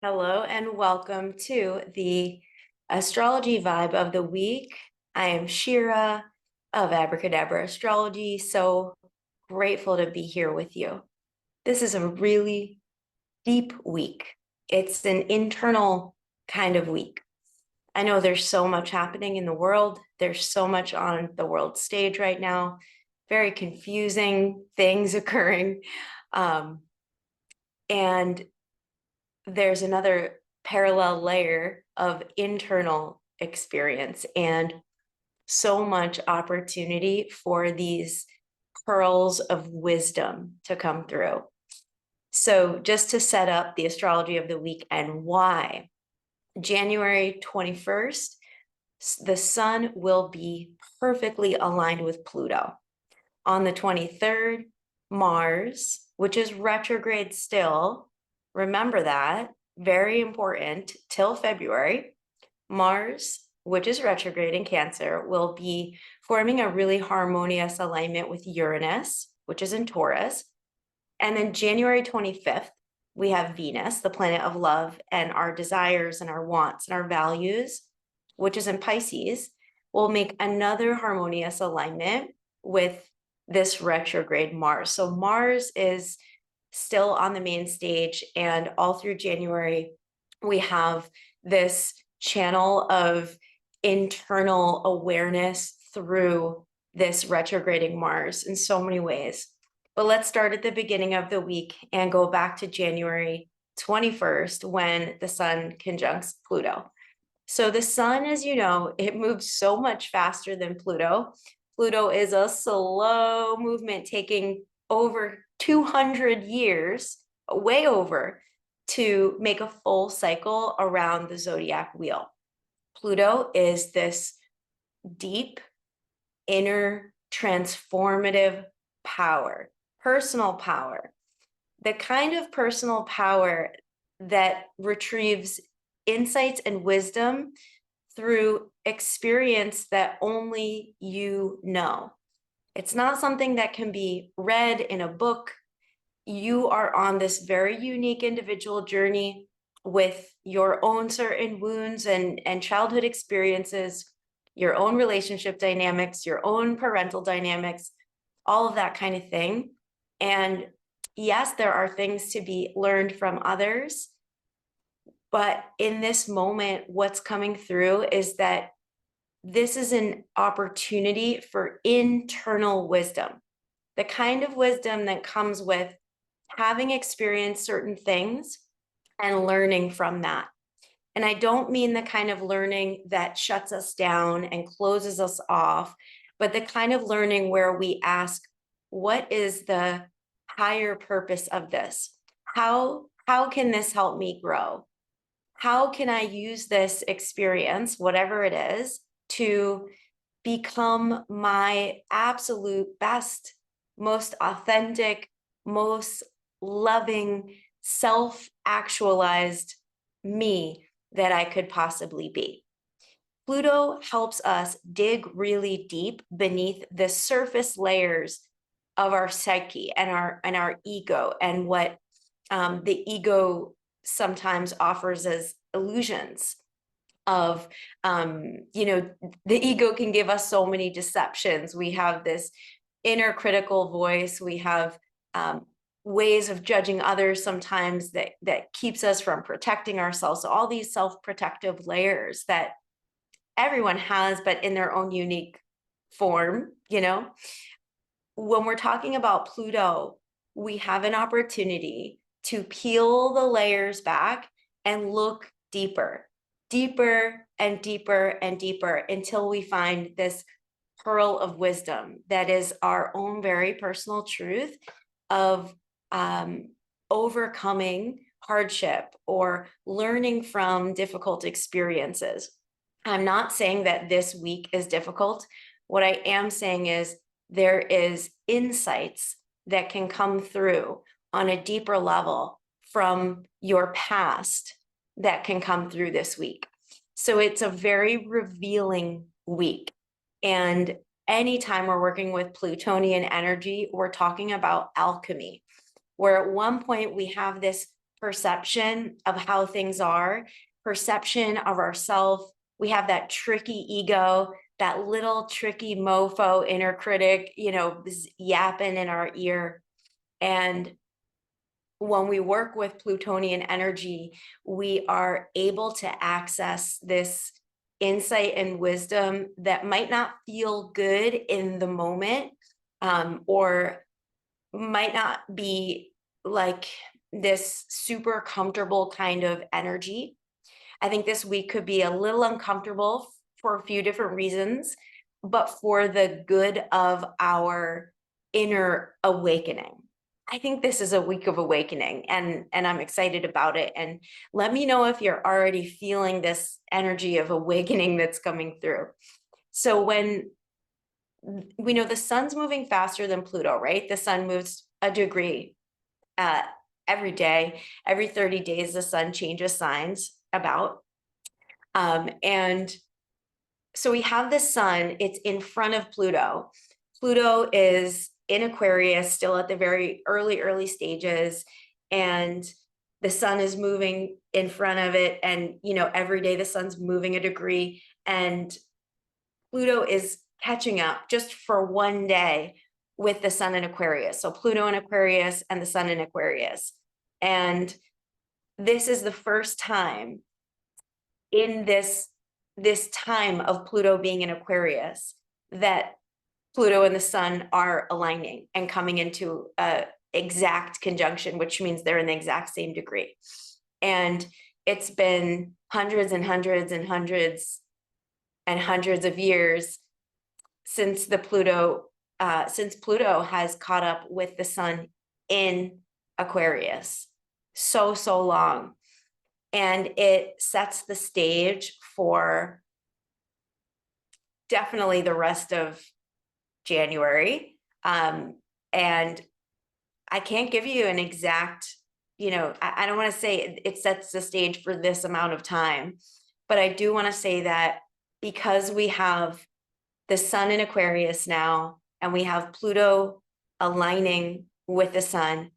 Hello and welcome to the astrology vibe of the week. I am Shira of Abracadabra Astrology. So grateful to be here with you. This is a really deep week. It's an internal kind of week. I know there's so much happening in the world. There's so much on the world stage right now. Very confusing things occurring. And there's another parallel layer of internal experience and so much opportunity for these pearls of wisdom to come through. So, just to set up the astrology of the week and why, January 21st, the sun will be perfectly aligned with Pluto. On the 23rd, Mars, which is retrograde still, remember that, very important, till February. Mars, which is retrograde in Cancer, will be forming a really harmonious alignment with Uranus, which is in Taurus. And then January 25th, we have Venus, the planet of love and our desires and our wants and our values, which is in Pisces, will make another harmonious alignment with this retrograde Mars. So Mars is still on the main stage, and all through January, we have this channel of internal awareness through this retrograding Mars in so many ways. But let's start at the beginning of the week and go back to January 21st when the sun conjuncts Pluto. So the sun, as you know, it moves so much faster than Pluto. Pluto is a slow movement taking over 200 years, way over, to make a full cycle around the zodiac wheel. Pluto is this deep, inner, transformative power, personal power, the kind of personal power that retrieves insights and wisdom through experience that only you know. It's not something that can be read in a book. You are on this very unique individual journey with your own certain wounds and childhood experiences, your own relationship dynamics, your own parental dynamics, all of that kind of thing. And yes, there are things to be learned from others. But in this moment, what's coming through is that this is an opportunity for internal wisdom, the kind of wisdom that comes with having experienced certain things and learning from that. And I don't mean the kind of learning that shuts us down and closes us off, but the kind of learning where we ask, what is the higher purpose of this? How can this help me grow? How can I use this experience, whatever it is, to become my absolute best, most authentic, most loving, self-actualized me that I could possibly be? Pluto helps us dig really deep beneath the surface layers of our psyche and our ego, and what the ego sometimes offers as illusions of, the ego can give us so many deceptions. We have this inner critical voice. We have ways of judging others sometimes that keeps us from protecting ourselves. So all these self-protective layers that everyone has, but in their own unique form. When we're talking about Pluto, we have an opportunity to peel the layers back and look deeper, deeper and deeper and deeper until we find this pearl of wisdom that is our own very personal truth of overcoming hardship or learning from difficult experiences. I'm not saying that this week is difficult. What I am saying is there is insights that can come through on a deeper level from your past that can come through this week. So it's a very revealing week. And anytime we're working with Plutonian energy, we're talking about alchemy, where at one point we have this perception of how things are, perception of ourselves. We have that tricky ego, that little tricky mofo inner critic, yapping in our ear. And when we work with Plutonian energy, we are able to access this insight and wisdom that might not feel good in the moment, or might not be like this super comfortable kind of energy. I think this week could be a little uncomfortable for a few different reasons, but for the good of our inner awakening. I think this is a week of awakening, and I'm excited about it. And let me know if you're already feeling this energy of awakening that's coming through. So when we know the sun's moving faster than Pluto, right? The sun moves a degree every day. Every 30 days, the sun changes signs about. And so we have the sun, it's in front of Pluto. Pluto is in Aquarius, still at the very early stages, and the sun is moving in front of it. And, every day the sun's moving a degree, and Pluto is catching up just for one day with the sun in Aquarius. So Pluto in Aquarius and the sun in Aquarius. And this is the first time in this time of Pluto being in Aquarius that Pluto and the sun are aligning and coming into a exact conjunction, which means they're in the exact same degree. And it's been hundreds and hundreds and hundreds and hundreds of years since Pluto has caught up with the sun in Aquarius. So long. And it sets the stage for definitely the rest of January. And I can't give you an exact, I don't want to say it sets the stage for this amount of time, but I do want to say that because we have the sun in Aquarius now, and we have Pluto aligning with the sun,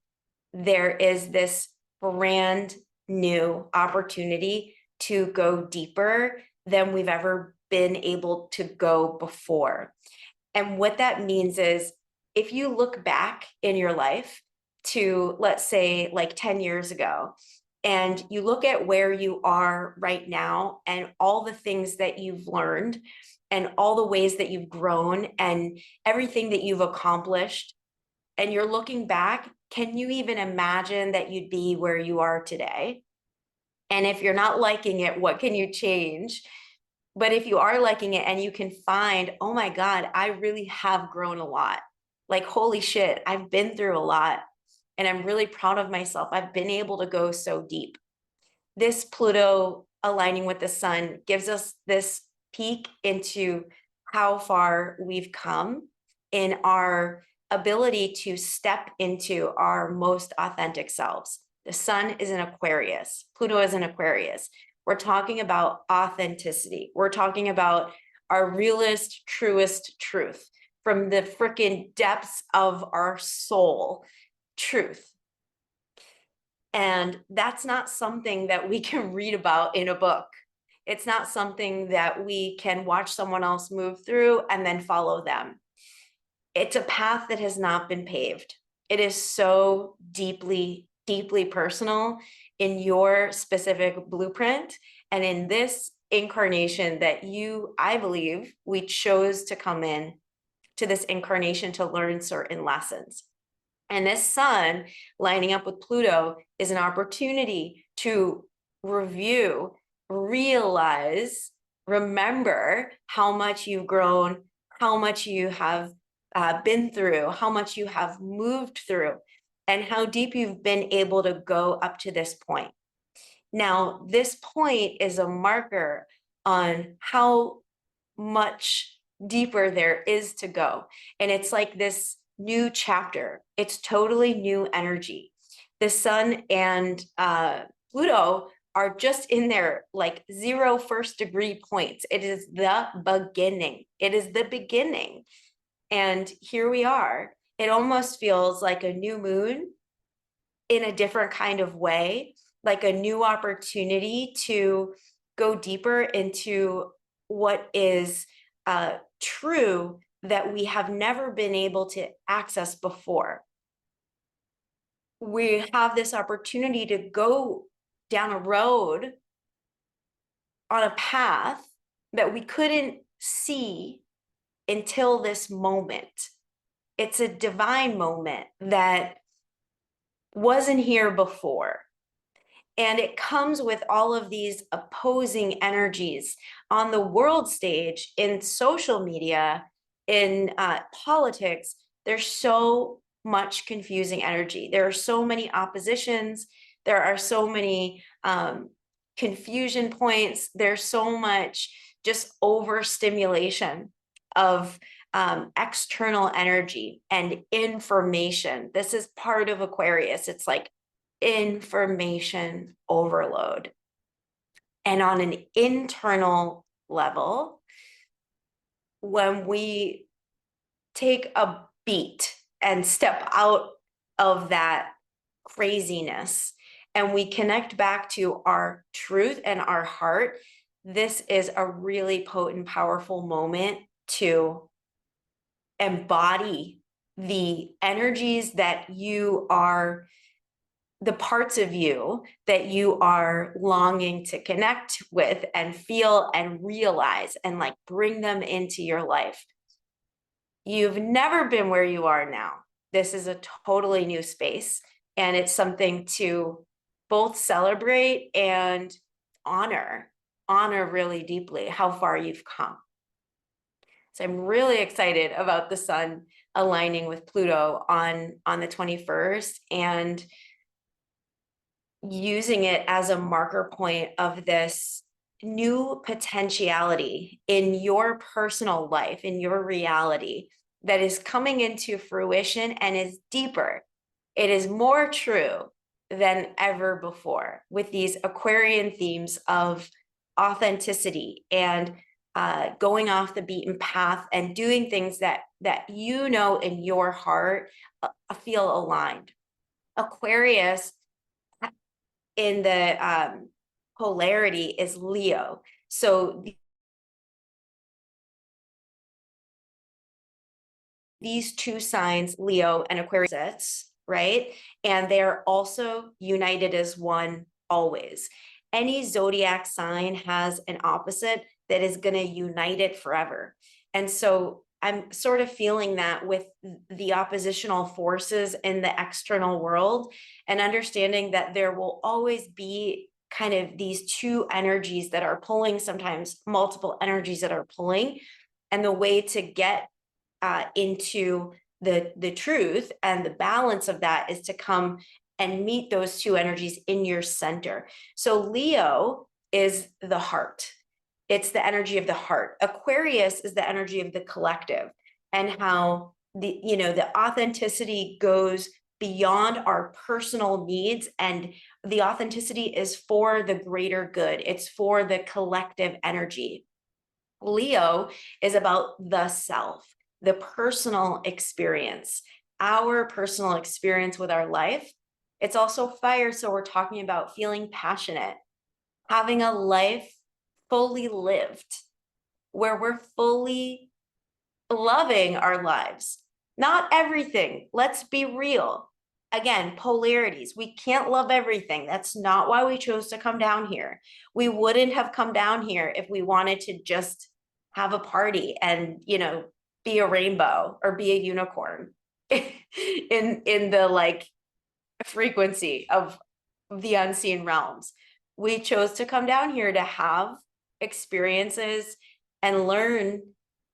there is this brand new opportunity to go deeper than we've ever been able to go before. And what that means is, if you look back in your life to, let's say, like 10 years ago, and you look at where you are right now and all the things that you've learned and all the ways that you've grown and everything that you've accomplished, and you're looking back, can you even imagine that you'd be where you are today? And if you're not liking it, what can you change? But if you are liking it and you can find, oh my God, I really have grown a lot. Like, holy shit, I've been through a lot and I'm really proud of myself. I've been able to go so deep. This Pluto aligning with the sun gives us this peek into how far we've come in our ability to step into our most authentic selves. The sun is in Aquarius. Pluto is in Aquarius. We're talking about authenticity. We're talking about our realest, truest truth from the freaking depths of our soul, truth. And that's not something that we can read about in a book. It's not something that we can watch someone else move through and then follow them. It's a path that has not been paved. It is so deeply, deeply personal in your specific blueprint and in this incarnation that I believe, we chose to come in to this incarnation to learn certain lessons. And this sun lining up with Pluto is an opportunity to review, realize, remember how much you've grown, how much you have been through, how much you have moved through, and how deep you've been able to go up to this point. Now, this point is a marker on how much deeper there is to go. And it's like this new chapter. It's totally new energy. The sun and Pluto are just in their like 0 first degree points. It is the beginning. It is the beginning. And here we are. It almost feels like a new moon in a different kind of way, like a new opportunity to go deeper into what is true that we have never been able to access before. We have this opportunity to go down a road on a path that we couldn't see until this moment. It's a divine moment that wasn't here before. And it comes with all of these opposing energies on the world stage, in social media, in politics. There's so much confusing energy. There are so many oppositions. There are so many confusion points. There's so much just overstimulation of external energy and information. This is part of Aquarius. It's like information overload. And on an internal level, when we take a beat and step out of that craziness and we connect back to our truth and our heart, this is a really potent, powerful moment to embody the energies that you are, the parts of you that you are longing to connect with and feel and realize, and like bring them into your life. You've never been where you are now. This is a totally new space, and it's something to both celebrate and honor really deeply how far you've come. So I'm really excited about the sun aligning with Pluto on the 21st, and using it as a marker point of this new potentiality in your personal life, in your reality, that is coming into fruition and is deeper. It is more true than ever before, with these Aquarian themes of authenticity and going off the beaten path and doing things that you know in your heart feel aligned. Aquarius in the polarity is Leo. So these two signs, Leo and Aquarius, right? And they're also united as one always. Any zodiac sign has an opposite that is going to unite it forever. And so I'm sort of feeling that with the oppositional forces in the external world, and understanding that there will always be kind of these two energies that are pulling, sometimes multiple energies that are pulling. And the way to get into the truth and the balance of that is to come and meet those two energies in your center. So Leo is the heart. It's the energy of the heart. Aquarius is the energy of the collective, and how the authenticity goes beyond our personal needs, and the authenticity is for the greater good. It's for the collective energy. Leo is about the self, the personal experience, our personal experience with our life. It's also fire, so we're talking about feeling passionate, having a life fully lived, where we're fully loving our lives. Not everything, let's be real. Again, polarities. We can't love everything. That's not why we chose to come down here. We wouldn't have come down here if we wanted to just have a party and, be a rainbow or be a unicorn in the like frequency of the unseen realms. We chose to come down here to have experiences and learn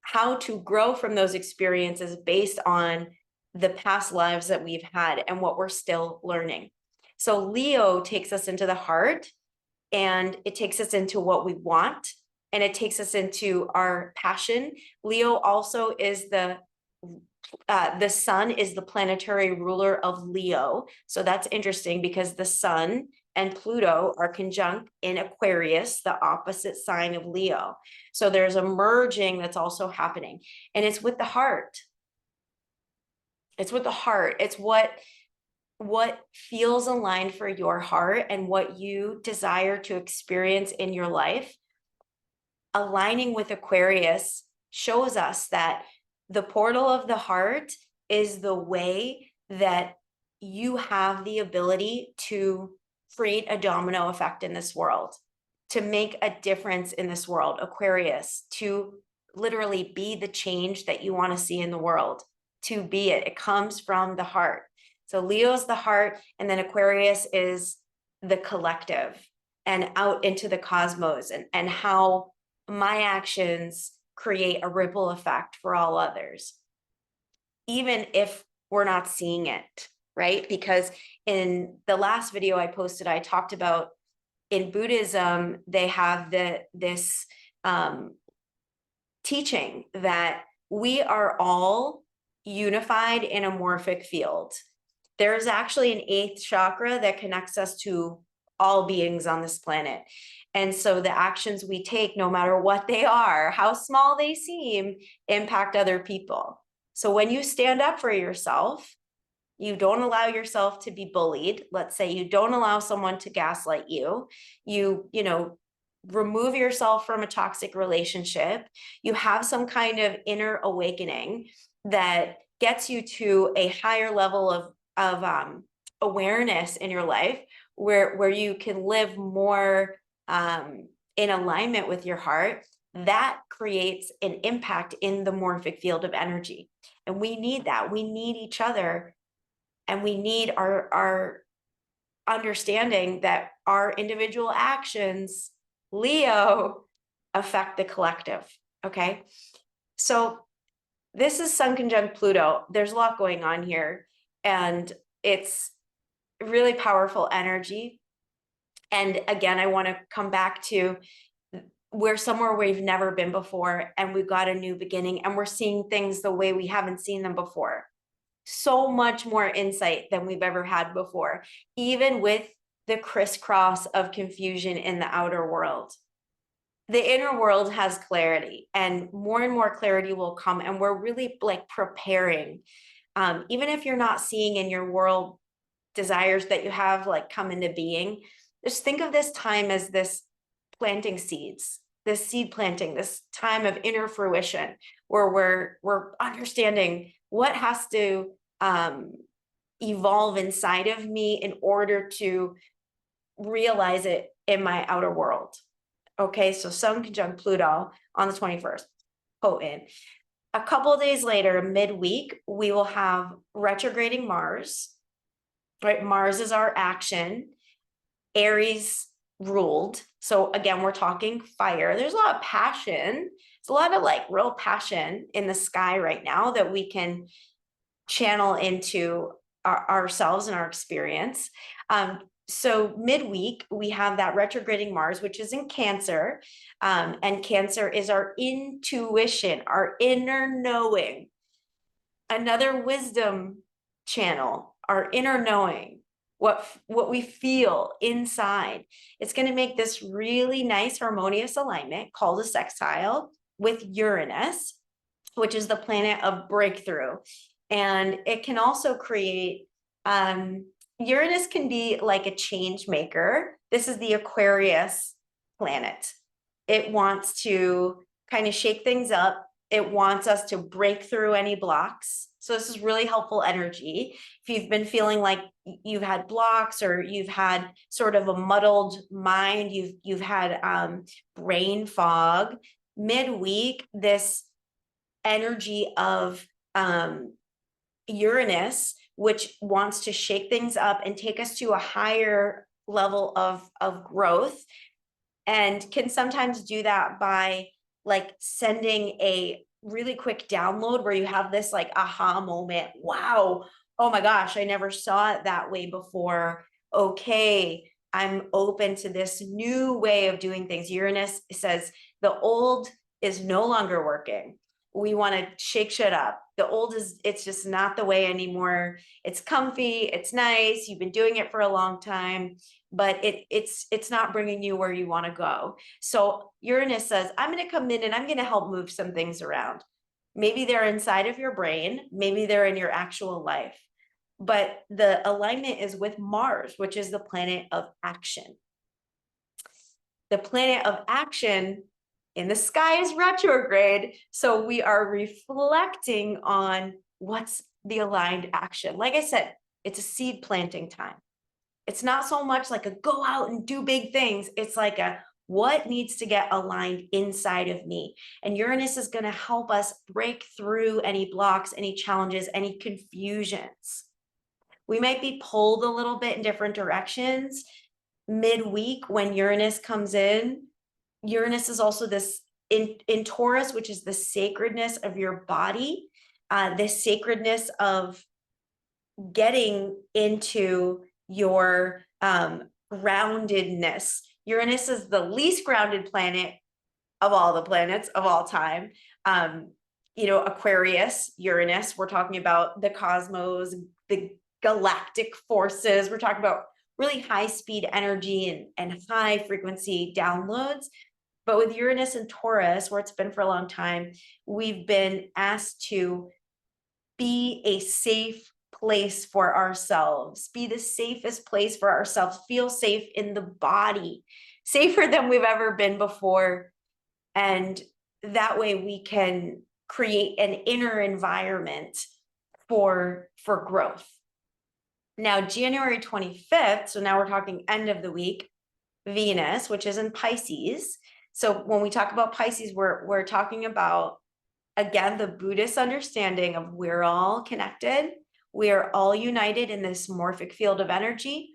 how to grow from those experiences based on the past lives that we've had and what we're still learning. So Leo takes us into the heart, and it takes us into what we want, and it takes us into our passion. Leo also is the sun is the planetary ruler of Leo. So that's interesting, because the sun and Pluto are conjunct in Aquarius, the opposite sign of Leo. So there's a merging that's also happening, and it's with the heart. It's with the heart. It's what what feels aligned for your heart and what you desire to experience in your life, aligning with Aquarius shows us that the portal of the heart is the way that you have the ability to create a domino effect in this world, to make a difference in this world, Aquarius, to literally be the change that you want to see in the world, to be it. It comes from the heart. So Leo's the heart, and then Aquarius is the collective and out into the cosmos, and how my actions create a ripple effect for all others, even if we're not seeing it, right? Because in the last video I posted, I talked about in Buddhism, they have this teaching that we are all unified in a morphic field. There's actually an 8th chakra that connects us to all beings on this planet. And so the actions we take, no matter what they are, how small they seem, impact other people. So when you stand up for yourself, you don't allow yourself to be bullied. Let's say you don't allow someone to gaslight you. You know, remove yourself from a toxic relationship. You have some kind of inner awakening that gets you to a higher level of awareness in your life, where you can live more in alignment with your heart. That creates an impact in the morphic field of energy. And we need that. We need each other. And we need our understanding that our individual actions, Leo, affect the collective. Okay. So this is Sun conjunct Pluto. There's a lot going on here, and it's really powerful energy. And again, I want to come back to we're somewhere we've never been before, and we've got a new beginning, and we're seeing things the way we haven't seen them before. So much more insight than we've ever had before, even with the crisscross of confusion in the outer world. The inner world has clarity, and more clarity will come, and we're really like preparing. Even if you're not seeing in your world desires that you have like come into being, just think of this time as this planting seeds, this seed planting, this time of inner fruition, where we're understanding what has to evolve inside of me in order to realize it in my outer world. Okay, so Sun conjunct Pluto on the 21st, potent. A couple of days later, midweek, we will have retrograding Mars, right? Mars is our action. Aries ruled. So again, we're talking fire. There's a lot of passion. It's a lot of like real passion in the sky right now that we can channel into ourselves and our experience. So midweek, we have that retrograding Mars, which is in Cancer. And Cancer is our intuition, our inner knowing, another wisdom channel, our inner knowing, what we feel inside. It's going to make this really nice harmonious alignment called a sextile with Uranus, which is the planet of breakthrough. And it can also create, Uranus can be like a change maker. This is the Aquarius planet. It wants to kind of shake things up. It wants us to break through any blocks. So this is really helpful energy. If you've been feeling like you've had blocks, or you've had sort of a muddled mind, you've had brain fog, midweek, this energy of Uranus, which wants to shake things up and take us to a higher level of growth, and can sometimes do that by like sending a really quick download where you have this like aha moment. Wow, oh my gosh, I never saw it that way before. Okay, I'm open to this new way of doing things. Uranus says the old is no longer working. We want to shake shit up. The old it's just not the way anymore. It's comfy, it's nice, you've been doing it for a long time, but it's not bringing you where you want to go. So Uranus says, I'm going to come in and I'm going to help move some things around. Maybe they're inside of your brain, maybe they're in your actual life. but the alignment is with Mars, which is the planet of action. The planet of action in the sky is retrograde, so we are reflecting on what's the aligned action. Like I said, it's a seed planting time. It's not so much like a go out and do big things. It's like a what needs to get aligned inside of me. And Uranus is going to help us break through any blocks, any challenges, any confusions. We might be pulled a little bit in different directions midweek when Uranus comes in. Uranus is also this in Taurus, which is the sacredness of your body, the sacredness of getting into your groundedness. Uranus is the least grounded planet of all the planets of all time. Aquarius, Uranus, we're talking about the cosmos, the galactic forces. We're talking about really high speed energy and high frequency downloads. But with Uranus and Taurus, where it's been for a long time, we've been asked to be a safe place for ourselves, be the safest place for ourselves, feel safe in the body, safer than we've ever been before. And that way we can create an inner environment for growth. Now, January 25th, so now we're talking end of the week, Venus, which is in Pisces. So when we talk about Pisces, we're talking about, again, the Buddhist understanding of we're all connected. We are all united in this morphic field of energy.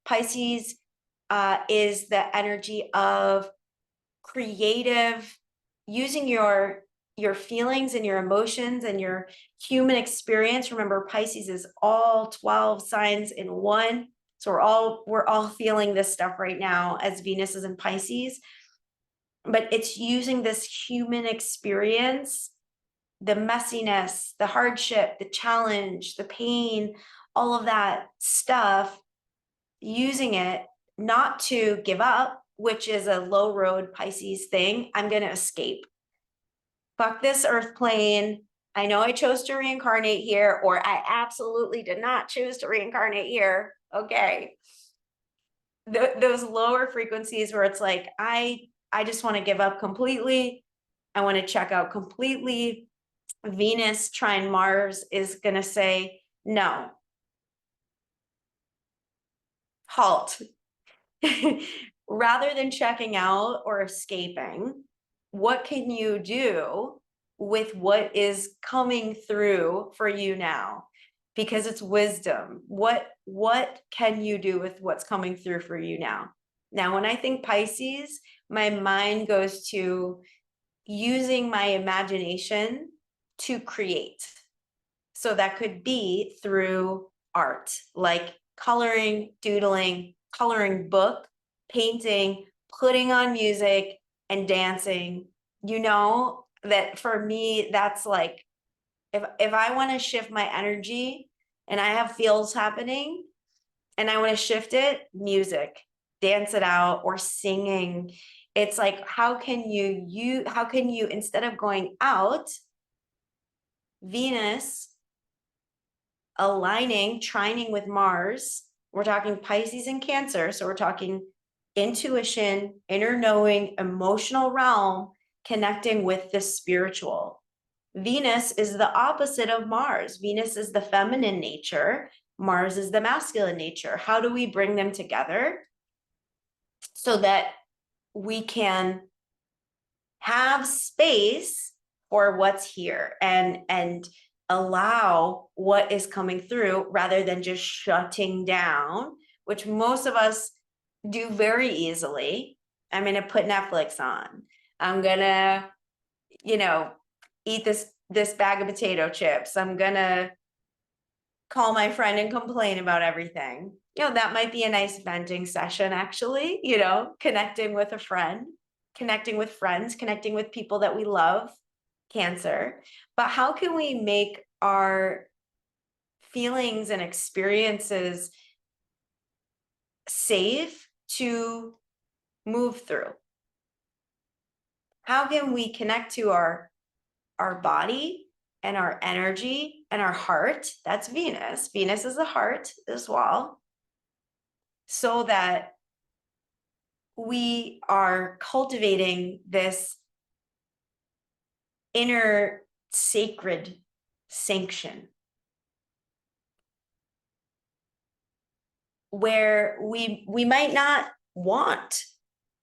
Pisces is the energy of creative, using your feelings and your emotions and your human experience. Remember, Pisces is all 12 signs in one. So we're all feeling this stuff right now as Venus is in Pisces. But it's using this human experience, the messiness, the hardship, the challenge, the pain, all of that stuff, using it not to give up, which is a low road Pisces thing. I'm going to escape. Fuck this earth plane. I know I chose to reincarnate here, or I absolutely did not choose to reincarnate here. Okay. Those lower frequencies where it's like, I just want to give up completely. I want to check out completely. Venus trine Mars is going to say, no, halt. Rather than checking out or escaping, what can you do with what is coming through for you now? Because it's wisdom. What can you do with what's coming through for you now? Now, when I think Pisces, my mind goes to using my imagination to create. So that could be through art, like coloring, doodling, coloring book, painting, putting on music, and dancing. That for me, that's like, if I want to shift my energy and I have feels happening and I want to shift it, music, dance it out, or singing. It's like, how can you, instead of going out, Venus aligning, trining with Mars, we're talking Pisces and Cancer. So we're talking intuition, inner knowing, emotional realm, connecting with the spiritual. Venus is the opposite of Mars. Venus is the feminine nature. Mars is the masculine nature. How do we bring them together so that we can have space for what's here and allow what is coming through rather than just shutting down, which most of us do very easily. I'm going to put Netflix on. I'm going to, eat this bag of potato chips. I'm going to call my friend and complain about everything. That might be a nice venting session, actually, connecting with a friend, connecting with friends, connecting with people that we love, Cancer. But how can we make our feelings and experiences safe to move through? How can we connect to our body and our energy and our heart. That's Venus. Venus is the heart as well. So that we are cultivating this inner sacred sanction where we might not want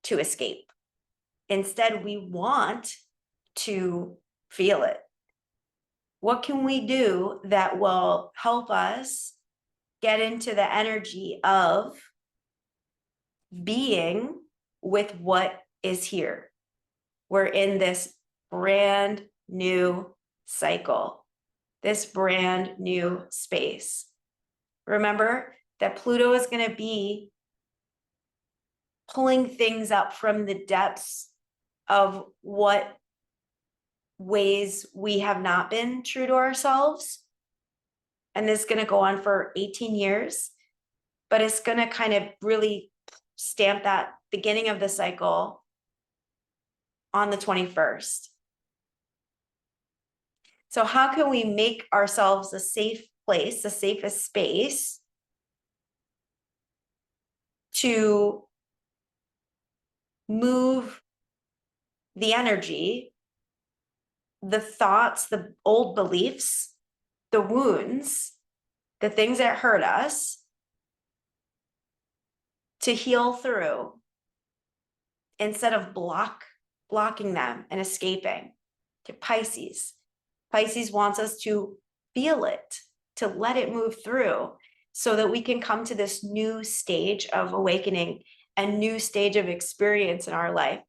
to escape. Instead, we want to feel it. What can we do that will help us get into the energy of being with what is here? We're in this brand new cycle, this brand new space. Remember that Pluto is going to be pulling things up from the depths of what ways we have not been true to ourselves. And this is going to go on for 18 years, but it's going to kind of really stamp that beginning of the cycle on the 21st. So how can we make ourselves a safe place, the safest space to move the energy, the thoughts, the old beliefs, the wounds, the things that hurt us, to heal through instead of blocking them and escaping? To Pisces. Pisces wants us to feel it, to let it move through so that we can come to this new stage of awakening and new stage of experience in our life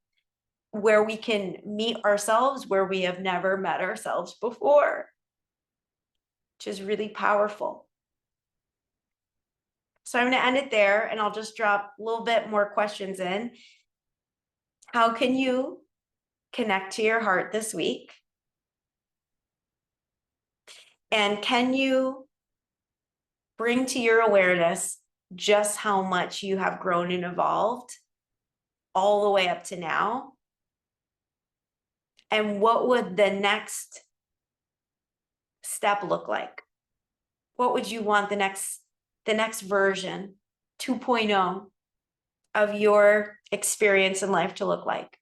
where we can meet ourselves where we have never met ourselves before, which is really powerful. So I'm going to end it there, and I'll just drop a little bit more questions in. How can you connect to your heart this week? And can you bring to your awareness just how much you have grown and evolved all the way up to now? And what would the next step look like? What would you want the next version 2.0 of your experience in life to look like?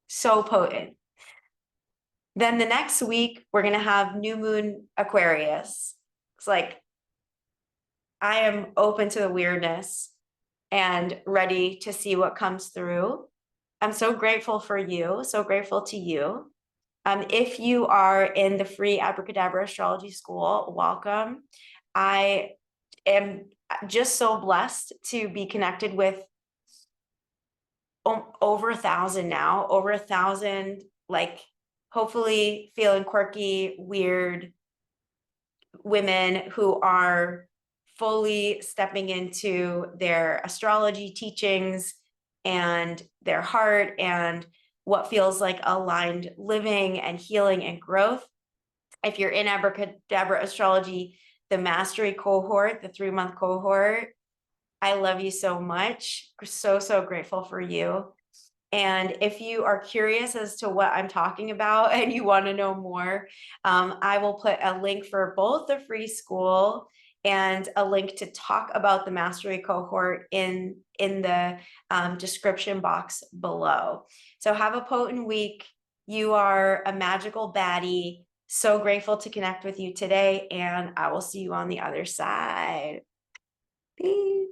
So potent. Then the next week, we're going to have new moon Aquarius. It's like, I am open to the weirdness and ready to see what comes through. I'm so grateful for you, so grateful to you. If you are in the free Abracadabra Astrology School, welcome. I am just so blessed to be connected with over 1,000 now, over 1,000, like hopefully feeling quirky, weird women who are fully stepping into their astrology teachings and their heart and what feels like aligned living and healing and growth. If you're in Abracadabra Astrology, the mastery cohort, the 3-month cohort, I love you so much. So, so grateful for you. And if you are curious as to what I'm talking about and you want to know more, I will put a link for both the free school and a link to talk about the mastery cohort in the description box below. So have a potent week. You are a magical baddie. So grateful to connect with you today, and I will see you on the other side. Peace.